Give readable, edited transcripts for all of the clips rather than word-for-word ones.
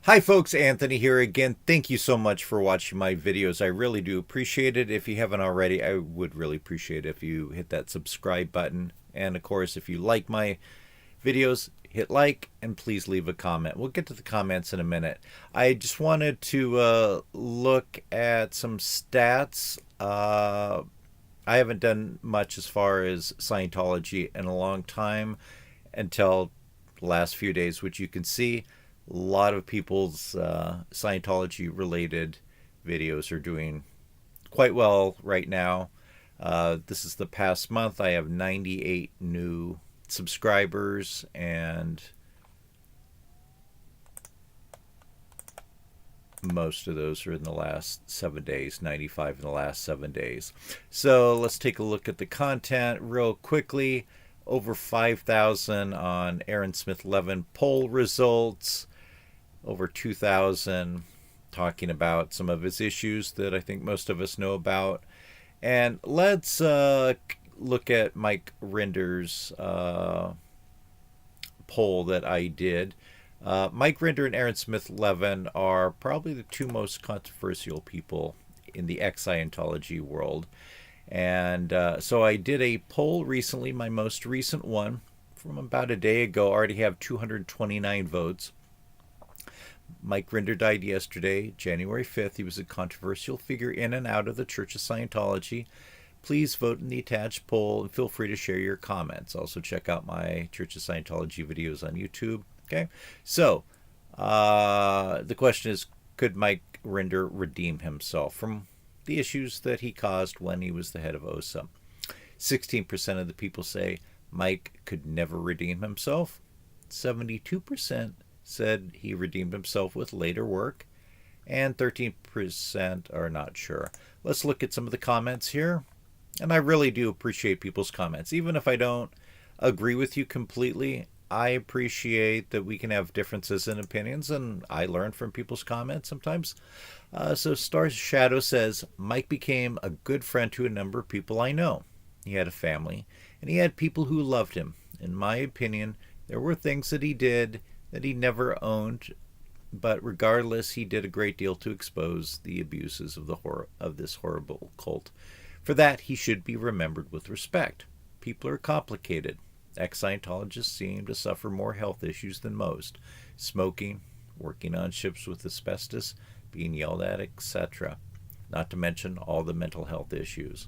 Hi folks, Anthony here again. Thank you so much for watching my videos. I really do appreciate it. If you haven't already, I would really appreciate it if you hit that subscribe button. And of course, if you like my videos, hit like and please leave a comment. We'll get to the comments in a minute. I just wanted to look at some stats. I haven't done much as far as Scientology in a long time until the last few days, which you can see a lot of people's Scientology related videos are doing quite well right now. This is the past month. I have 98 new subscribers, and most of those are in the last 7 days, 95 in the last 7 days. So let's take a look at the content real quickly. Over 5,000 on Aaron Smith-Levin poll results. Over 2,000 talking about some of his issues that I think most of us know about. And let's look at Mike Rinder's poll that I did. Mike Rinder and Aaron Smith-Levin are probably the two most controversial people in the ex-Scientology world. And so I did a poll recently, my most recent one from about a day ago. I already have 229 votes. Mike Rinder died yesterday, January 5th. He was a controversial figure in and out of the Church of Scientology. Please vote in the attached poll and feel free to share your comments. Also check out my Church of Scientology videos on YouTube. Okay, so the question is, could Mike Rinder redeem himself from the issues that he caused when he was the head of OSA? 16% of the people say Mike could never redeem himself. 72% said he redeemed himself with later work, and 13% are not sure. Let's look at some of the comments here. And I really do appreciate people's comments. Even if I don't agree with you completely, I appreciate that we can have differences in opinions, and I learn from people's comments sometimes. So Star Shadow says, Mike became a good friend to a number of people I know. He had a family, and he had people who loved him. In my opinion, there were things that he did that he never owned, but regardless, he did a great deal to expose the abuses of this horrible cult. For that, he should be remembered with respect. People are complicated. Ex-Scientologists seem to suffer more health issues than most. Smoking, working on ships with asbestos, being yelled at, etc. Not to mention all the mental health issues.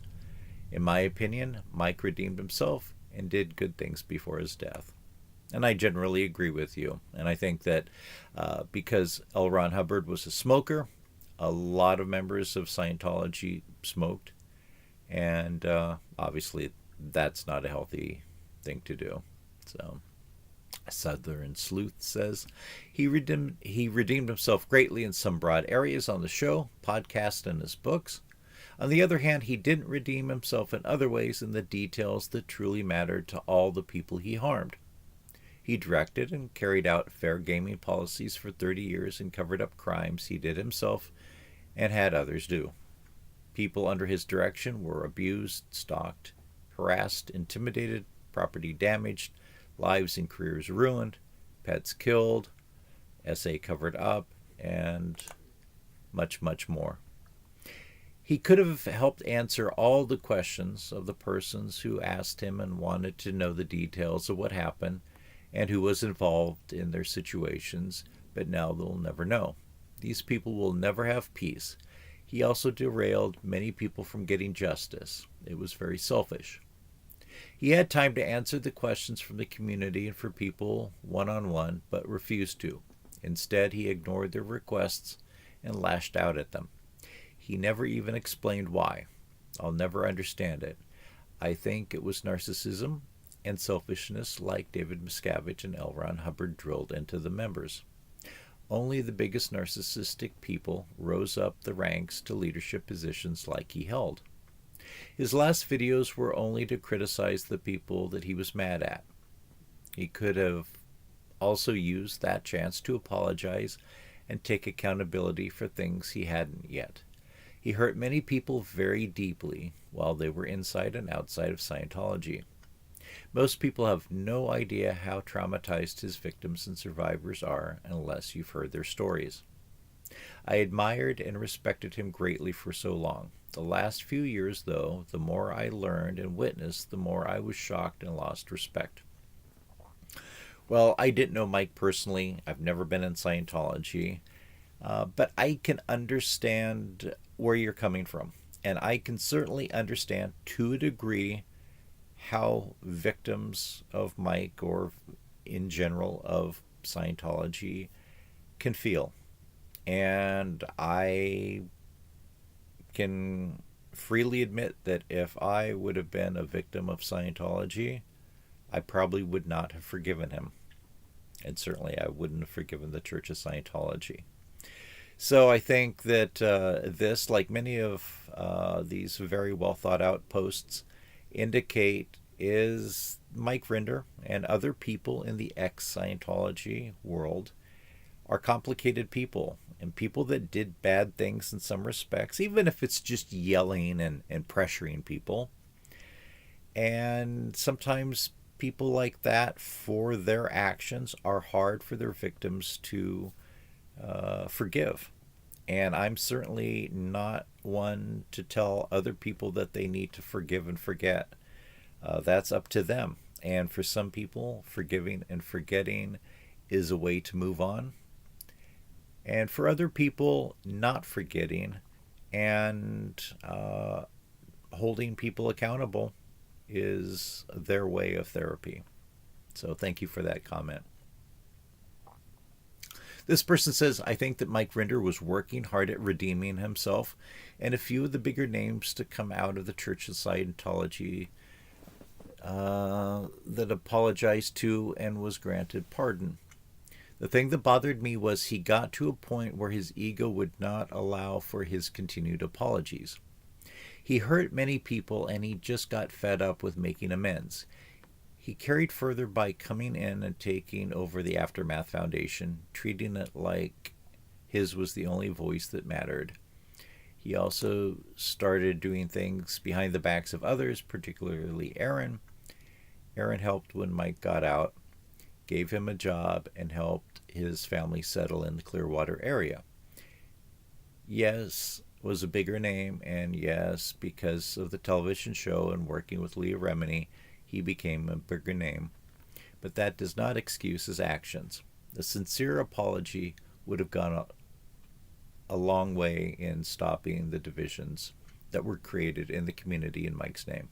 In my opinion, Mike redeemed himself and did good things before his death. And I generally agree with you. And I think that because L. Ron Hubbard was a smoker, a lot of members of Scientology smoked. And obviously that's not a healthy thing to do. So Southern Sleuth says he redeemed himself greatly in some broad areas on the show, podcast, and his books. On the other hand, he didn't redeem himself in other ways in the details that truly mattered to all the people he harmed. He directed and carried out fair gaming policies for 30 years and covered up crimes he did himself and had others do. People under his direction were abused, stalked, harassed, intimidated, property damaged, lives and careers ruined, pets killed, SA covered up, and much, much more. He could have helped answer all the questions of the persons who asked him and wanted to know the details of what happened and who was involved in their situations, but now they'll never know. These people will never have peace. He also derailed many people from getting justice. It was very selfish. He had time to answer the questions from the community and for people one-on-one, but refused to. Instead, he ignored their requests and lashed out at them. He never even explained why. I'll never understand it. I think it was narcissism and selfishness like David Miscavige and L. Ron Hubbard drilled into the members. Only the biggest narcissistic people rose up the ranks to leadership positions like he held. His last videos were only to criticize the people that he was mad at. He could have also used that chance to apologize and take accountability for things he hadn't yet. He hurt many people very deeply while they were inside and outside of Scientology. Most people have no idea how traumatized his victims and survivors are unless you've heard their stories. I admired and respected him greatly for so long. The last few years, though, the more I learned and witnessed, the more I was shocked and lost respect. Well, I didn't know Mike personally. I've never been in Scientology. But I can understand where you're coming from. And I can certainly understand, to a degree, how victims of Mike, or in general of Scientology, can feel. And I can freely admit that if I would have been a victim of Scientology, I probably would not have forgiven him. And certainly I wouldn't have forgiven the Church of Scientology. So I think that this, like many of these very well thought out posts, indicate is Mike Rinder and other people in the ex-Scientology world are complicated people, and people that did bad things in some respects, even if it's just yelling and pressuring people. And sometimes people like that, for their actions, are hard for their victims to forgive. And I'm certainly not one to tell other people that they need to forgive and forget. That's up to them. And for some people, forgiving and forgetting is a way to move on. And for other people, not forgetting and holding people accountable is their way of therapy. So thank you for that comment. This person says, I think that Mike Rinder was working hard at redeeming himself, and a few of the bigger names to come out of the Church of Scientology that apologized to and was granted pardon. The thing that bothered me was he got to a point where his ego would not allow for his continued apologies. He hurt many people, and he just got fed up with making amends. He carried further by coming in and taking over the Aftermath Foundation, treating it like his was the only voice that mattered. He also started doing things behind the backs of others, particularly Aaron. Aaron helped when Mike got out, gave him a job, and helped his family settle in the Clearwater area. Yes, was a bigger name, and yes, because of the television show and working with Leah Remini, he became a bigger name. But that does not excuse his actions. A sincere apology would have gone a long way in stopping the divisions that were created in the community in Mike's name.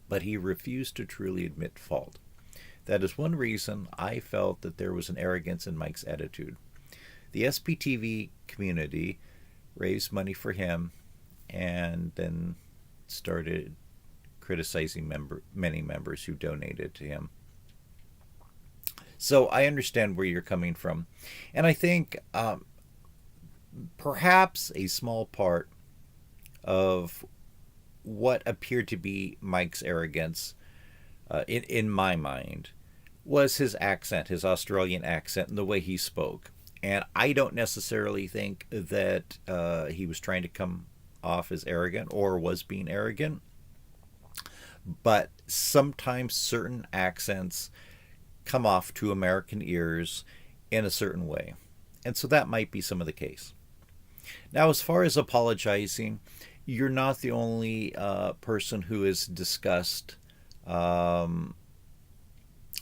But he refused to truly admit fault. That is one reason I felt that there was an arrogance in Mike's attitude. The SPTV community raised money for him and then started criticizing many members who donated to him. So I understand where you're coming from. And I think perhaps a small part of what appeared to be Mike's arrogance, in my mind, was his accent, his Australian accent, and the way he spoke. And I don't necessarily think that he was trying to come off as arrogant or was being arrogant. But sometimes certain accents come off to American ears in a certain way. And so that might be some of the case. Now, as far as apologizing, you're not the only person who has discussed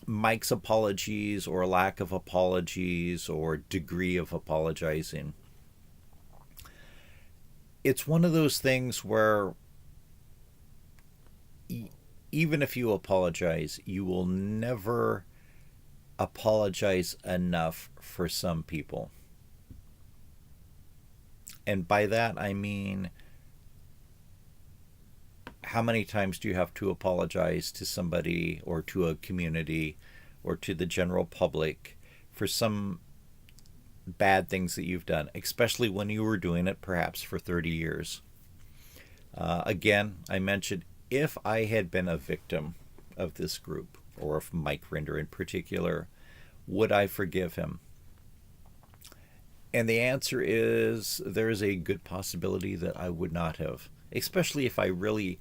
Mike's apologies or lack of apologies or degree of apologizing. It's one of those things where even if you apologize, you will never apologize enough for some people. And by that, I mean, how many times do you have to apologize to somebody or to a community or to the general public for some bad things that you've done, especially when you were doing it perhaps for 30 years? Again, I mentioned, if I had been a victim of this group, or of Mike Rinder in particular, would I forgive him? And the answer is, there is a good possibility that I would not have, especially if I really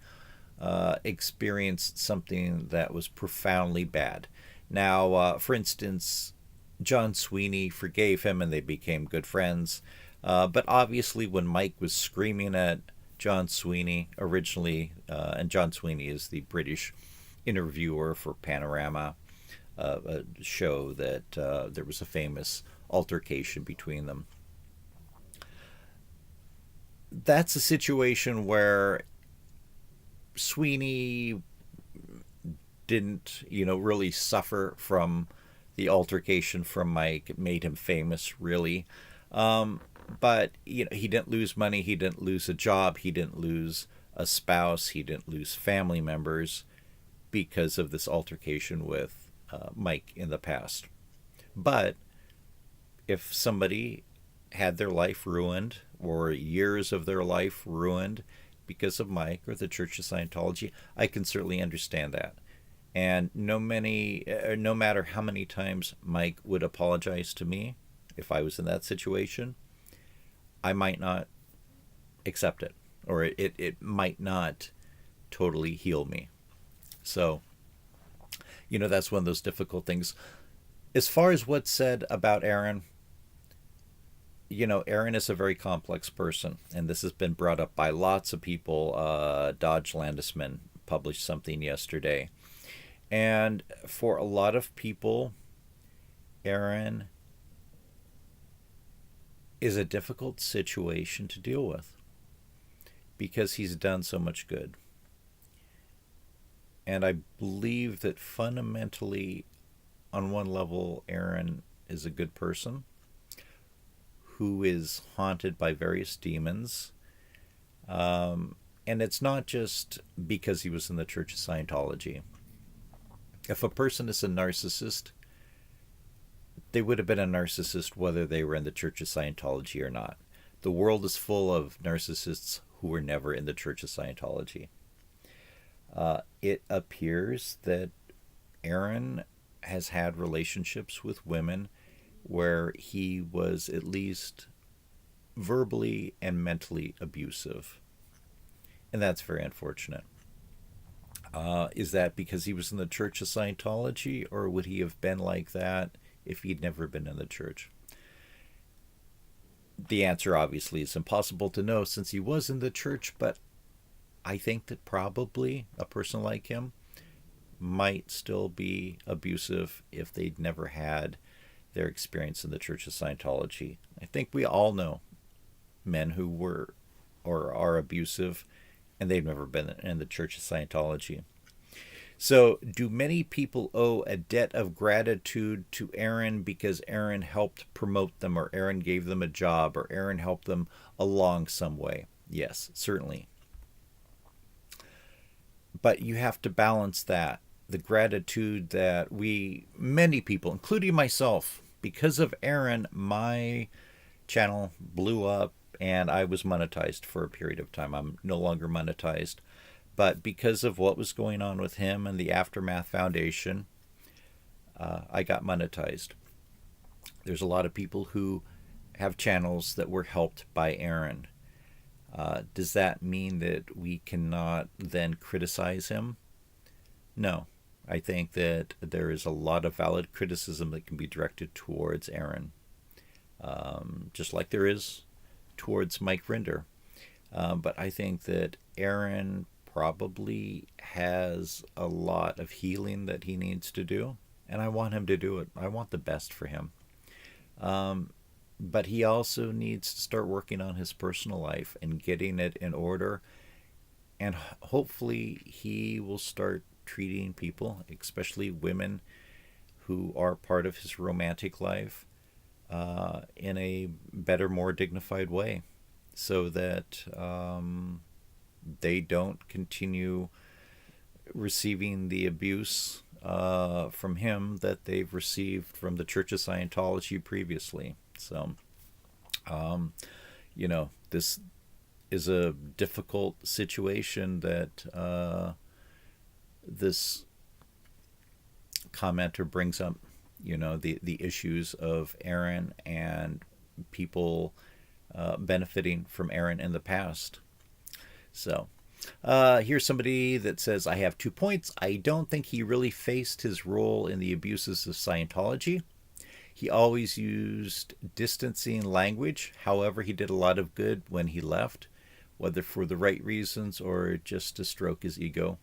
experienced something that was profoundly bad. Now, for instance, John Sweeney forgave him and they became good friends. But obviously, when Mike was screaming at John Sweeney originally, and John Sweeney is the British interviewer for Panorama, a show that there was a famous altercation between them. That's a situation where Sweeney didn't, really suffer from the altercation from Mike. It made him famous, really. But he didn't lose money. He didn't lose a job. He didn't lose a spouse. He didn't lose family members because of this altercation with Mike in the past. But if somebody had their life ruined or years of their life ruined because of Mike or the Church of Scientology, I can certainly understand that. And no matter how many times Mike would apologize to me, if I was in that situation, I might not accept it, or it might not totally heal me. So, that's one of those difficult things. As far as what's said about Aaron, Aaron is a very complex person, and this has been brought up by lots of people. Dodge Landisman published something yesterday. And for a lot of people, Aaron is a difficult situation to deal with because he's done so much good. And I believe that fundamentally, on one level, Aaron is a good person who is haunted by various demons. And it's not just because he was in the Church of Scientology. If a person is a narcissist, they would have been a narcissist whether they were in the Church of Scientology or not. The world is full of narcissists who were never in the Church of Scientology. It appears that Aaron has had relationships with women where he was at least verbally and mentally abusive. And that's very unfortunate. Is that because he was in the Church of Scientology, or would he have been like that if he'd never been in the church? The answer obviously is impossible to know since he was in the church, but I think that probably a person like him might still be abusive if they'd never had their experience in the Church of Scientology. I think we all know men who were or are abusive and they've never been in the Church of Scientology. So, do many people owe a debt of gratitude to Aaron because Aaron helped promote them, or Aaron gave them a job, or Aaron helped them along some way? Yes, certainly. But you have to balance that. The gratitude that many people, including myself, because of Aaron, my channel blew up and I was monetized for a period of time. I'm no longer monetized. But because of what was going on with him and the Aftermath Foundation, I got monetized. There's a lot of people who have channels that were helped by Aaron. Does that mean that we cannot then criticize him? No. I think that there is a lot of valid criticism that can be directed towards Aaron, just like there is towards Mike Rinder. But I think that Aaron probably has a lot of healing that he needs to do, and I want him to do it. I want the best for him. But he also needs to start working on his personal life and getting it in order, and hopefully he will start treating people, especially women who are part of his romantic life, in a better, more dignified way, so that they don't continue receiving the abuse from him that they've received from the Church of Scientology previously. So, this is a difficult situation that this commenter brings up, the issues of Aaron and people benefiting from Aaron in the past. So, Here's somebody that says, I have 2 points. I don't think he really faced his role in the abuses of Scientology. He always used distancing language. However, he did a lot of good when he left, whether for the right reasons or just to stroke his ego.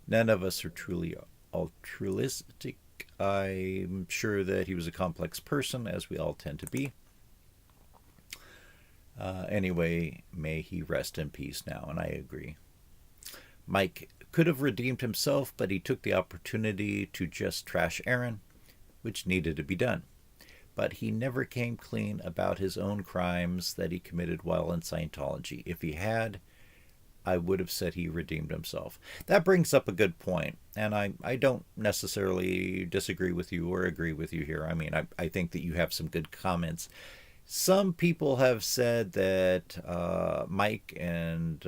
None of us are truly altruistic. I'm sure that he was a complex person, as we all tend to be. Anyway, may he rest in peace now, and I agree. Mike could have redeemed himself, but he took the opportunity to just trash Aaron, which needed to be done. But he never came clean about his own crimes that he committed while in Scientology. If he had, I would have said he redeemed himself. That brings up a good point, and I don't necessarily disagree with you or agree with you here. I mean, I think that you have some good comments. Some people have said that Mike and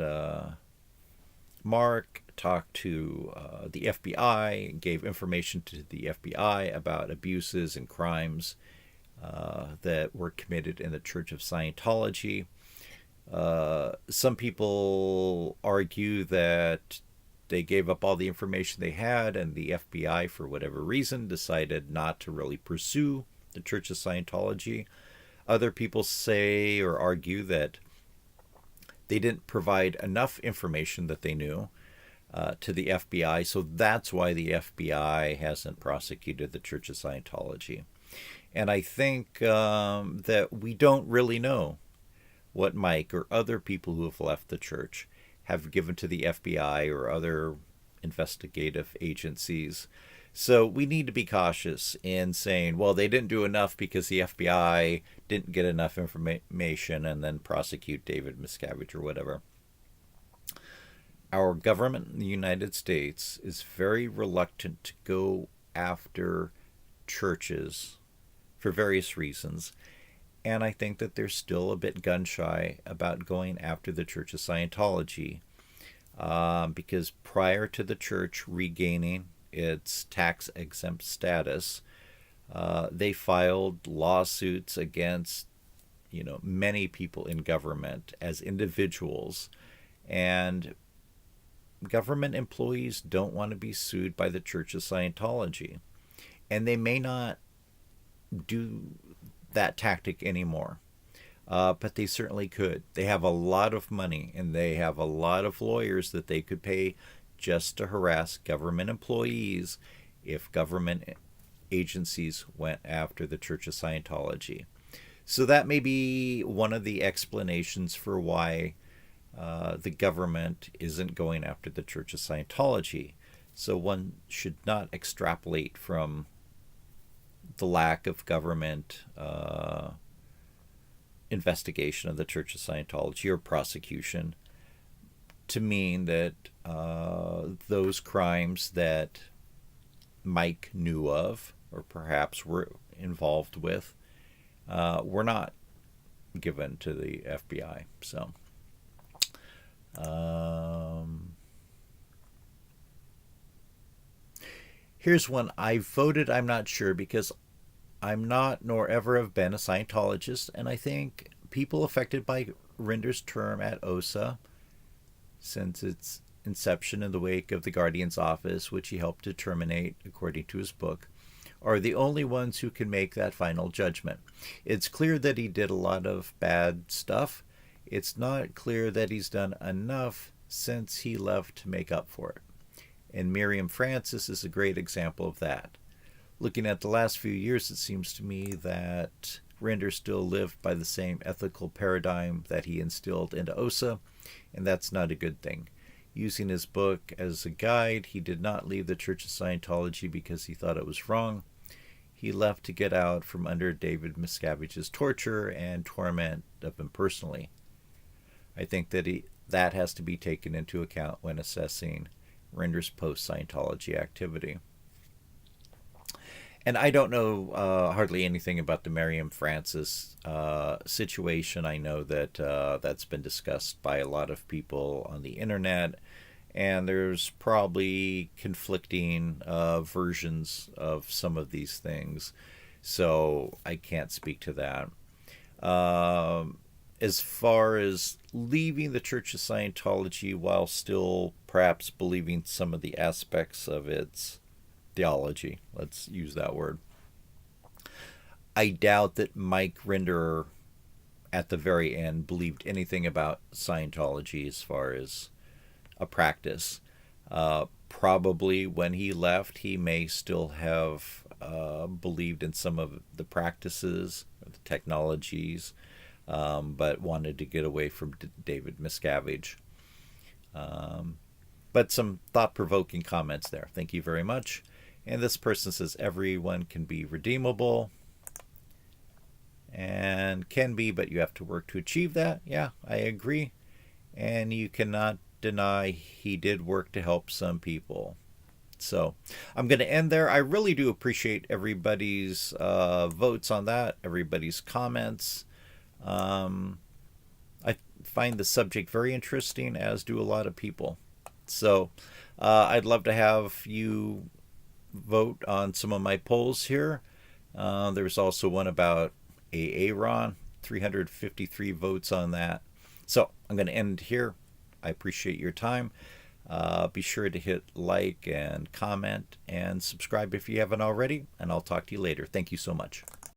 Mark talked to the FBI, gave information to the FBI about abuses and crimes that were committed in the Church of Scientology. Some people argue that they gave up all the information they had, and the FBI, for whatever reason, decided not to really pursue the Church of Scientology. Other people say or argue that they didn't provide enough information that they knew to the FBI, so that's why the FBI hasn't prosecuted the Church of Scientology. And I think that we don't really know what Mike or other people who have left the church have given to the FBI or other investigative agencies. So we need to be cautious in saying, well, they didn't do enough because the FBI didn't get enough information and then prosecute David Miscavige or whatever. Our government in the United States is very reluctant to go after churches for various reasons. And I think that they're still a bit gun-shy about going after the Church of Scientology because prior to the church regaining its tax-exempt status, they filed lawsuits against, many people in government as individuals, and government employees don't want to be sued by the Church of Scientology, and they may not do that tactic anymore. But they certainly could. They have a lot of money and they have a lot of lawyers that they could pay just to harass government employees if government agencies went after the Church of Scientology. So that may be one of the explanations for why the government isn't going after the Church of Scientology. So one should not extrapolate from the lack of government investigation of the Church of Scientology or prosecution to mean that those crimes that Mike knew of or perhaps were involved with were not given to the FBI. So here's one. I voted I'm not sure because I'm not nor ever have been a Scientologist, and I think people affected by Rinder's term at OSA since its inception in the wake of the Guardian's office, which he helped to terminate according to his book, are the only ones who can make that final judgment. It's clear that he did a lot of bad stuff. It's not clear that he's done enough since he left to make up for it. And Miriam Francis is a great example of that. Looking at the last few years, it seems to me that Rinder still lived by the same ethical paradigm that he instilled into OSA, and that's not a good thing. Using his book as a guide, he did not leave the Church of Scientology because he thought it was wrong. He left to get out from under David Miscavige's torture and torment of him personally. I think that that has to be taken into account when assessing Rinder's post-Scientology activity. And I don't know hardly anything about the Miriam Francis situation. I know that that's been discussed by a lot of people on the internet, and there's probably conflicting versions of some of these things. So I can't speak to that. as far as leaving the Church of Scientology while still perhaps believing some of the aspects of its theology, let's use that word. I doubt that Mike Rinder at the very end believed anything about Scientology as far as a practice. Probably when he left, he may still have believed in some of the practices, or the technologies, but wanted to get away from David Miscavige. But some thought-provoking comments there. Thank you very much. And this person says everyone can be redeemable. And can be, but you have to work to achieve that. Yeah, I agree. And you cannot deny he did work to help some people. So I'm going to end there. I really do appreciate everybody's votes on that, everybody's comments. I find the subject very interesting, as do a lot of people. So I'd love to have you vote on some of my polls here. There's also one about Aaron, 353 votes on that. So I'm going to end here. I appreciate your time. Be sure to hit like and comment and subscribe if you haven't already, and I'll talk to you later. Thank you so much.